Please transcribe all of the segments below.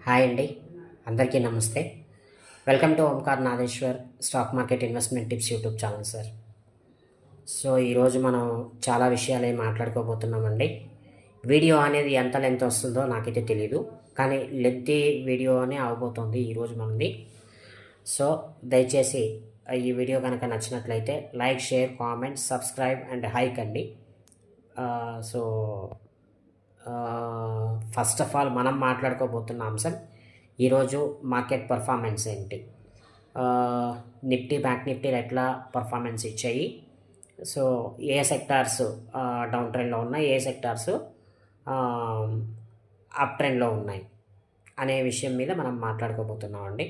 Hi అండి, అందరికీ నమస్తే. Welcome to Omkar Nageshwar stock market investment tips YouTube channel sir. So ఈరోజు మనం చాలా విషయాలే మాట్లాడుకోబోతున్నామండి. వీడియో అనేది ఎంత లెంత్ వస్తుందో నాకైతే తెలీదు, కానీ లెంతీ వీడియోనే అవబోతుంది ఈరోజు మనది. సో దయచేసి ఈ వీడియో కనుక నచ్చినట్లయితే like, share, comment, subscribe and hike అండి. సో ఫస్ట్ ఆఫ్ ఆల్ మనం మాట్లాడుకోబోతున్న అంశం ఈరోజు మార్కెట్ పర్ఫార్మెన్స్ ఏంటి, నిఫ్టీ, బ్యాంక్ నిఫ్టీలు ఎట్లా పర్ఫార్మెన్స్ ఇచ్చాయి, సో ఏ సెక్టార్స్ డౌన్ ట్రెండ్లో ఉన్నాయి, ఏ సెక్టార్స్ అప్ ట్రెండ్లో ఉన్నాయి అనే విషయం మీద మనం మాట్లాడుకోబోతున్నామండి.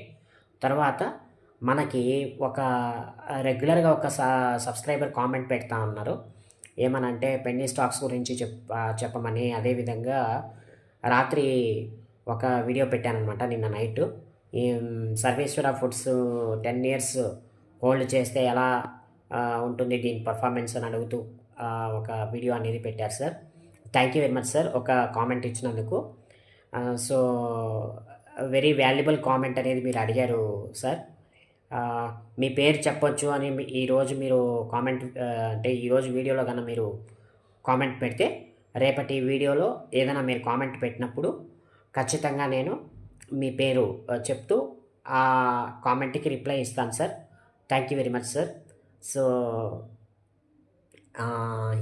తర్వాత మనకి ఒక రెగ్యులర్గా ఒక సబ్స్క్రైబర్ కామెంట్ పెడతా ఉన్నారు, ఏమనంటే పెన్నీ స్టాక్స్ గురించి చెప్పమని. అదేవిధంగా రాత్రి ఒక వీడియో పెట్టానమాట నిన్న నైట్. ఈ సర్వేశ్వర ఫుడ్స్ 10 years హోల్డ్ చేస్తే ఎలా ఉంటుంది దీని పర్ఫార్మెన్స్ అని అడుగుతూ ఒక వీడియో అనేది పెట్టారు sir. Thank you very much sir ఒక కామెంట్ ఇచ్చినందుకు. సో వెరీ వాల్యుబుల్ కామెంట్ అనేది మీరు అడిగారు సార్. మీ పేరు చెప్పొచ్చు అని ఈరోజు మీరు కామెంట్ అంటే ఈరోజు వీడియోలో కన్నా మీరు కామెంట్ పెడితే రేపటి వీడియోలో ఏదైనా మీరు కామెంట్ పెట్టినప్పుడు ఖచ్చితంగా నేను మీ పేరు చెప్తూ ఆ కామెంట్కి రిప్లై ఇస్తాను sir. Thank you very much sir. So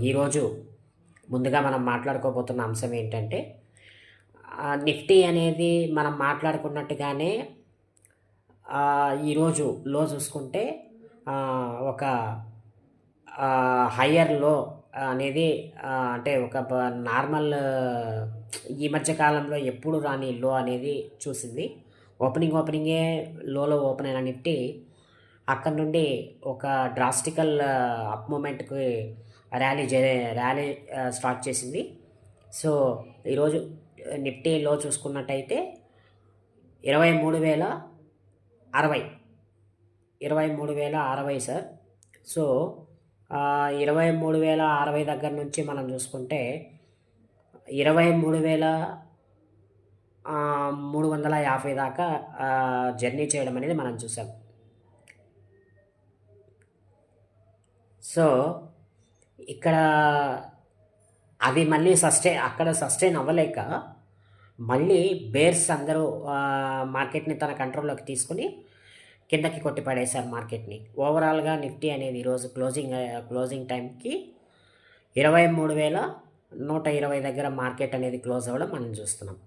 ఈరోజు ముందుగా మనం మాట్లాడుకోబోతున్న అంశం ఏంటంటే, నిఫ్టీ అనేది మనం మాట్లాడుకున్నట్టుగానే ఈరోజు లో చూసుకుంటే ఒక హయ్యర్ లో అనేది అంటే ఒక నార్మల్ ఈ మధ్య కాలంలో ఎప్పుడు రాని లో అనేది చూసింది. ఓపెనింగే లోలో ఓపెన్ అయిన నిఫ్టీ అక్కడ నుండి ఒక డ్రాస్టికల్ అప్ మూమెంట్కి ర్యాలీ స్టార్ట్ చేసింది. సో ఈరోజు నిఫ్టీ లో చూసుకున్నట్టయితే 23,060 సార్. సో 23,060 దగ్గర నుంచి మనం చూసుకుంటే 23,350 దాకా జర్నీ చేయడం అనేది మనం చూసాం. సో ఇక్కడ అది మళ్ళీ సస్టైన్ అవ్వలేక మళ్ళీ బేర్స్ అందరూ మార్కెట్ని తన కంట్రోల్లోకి తీసుకుని కిందకి కొట్టిపడేశారు మార్కెట్ని. ఓవరాల్గా నిఫ్టీ అనేది ఈరోజు క్లోజింగ్ టైంకి 23,120 దగ్గర మార్కెట్ అనేది క్లోజ్ అవ్వడం మనం చూస్తున్నాం.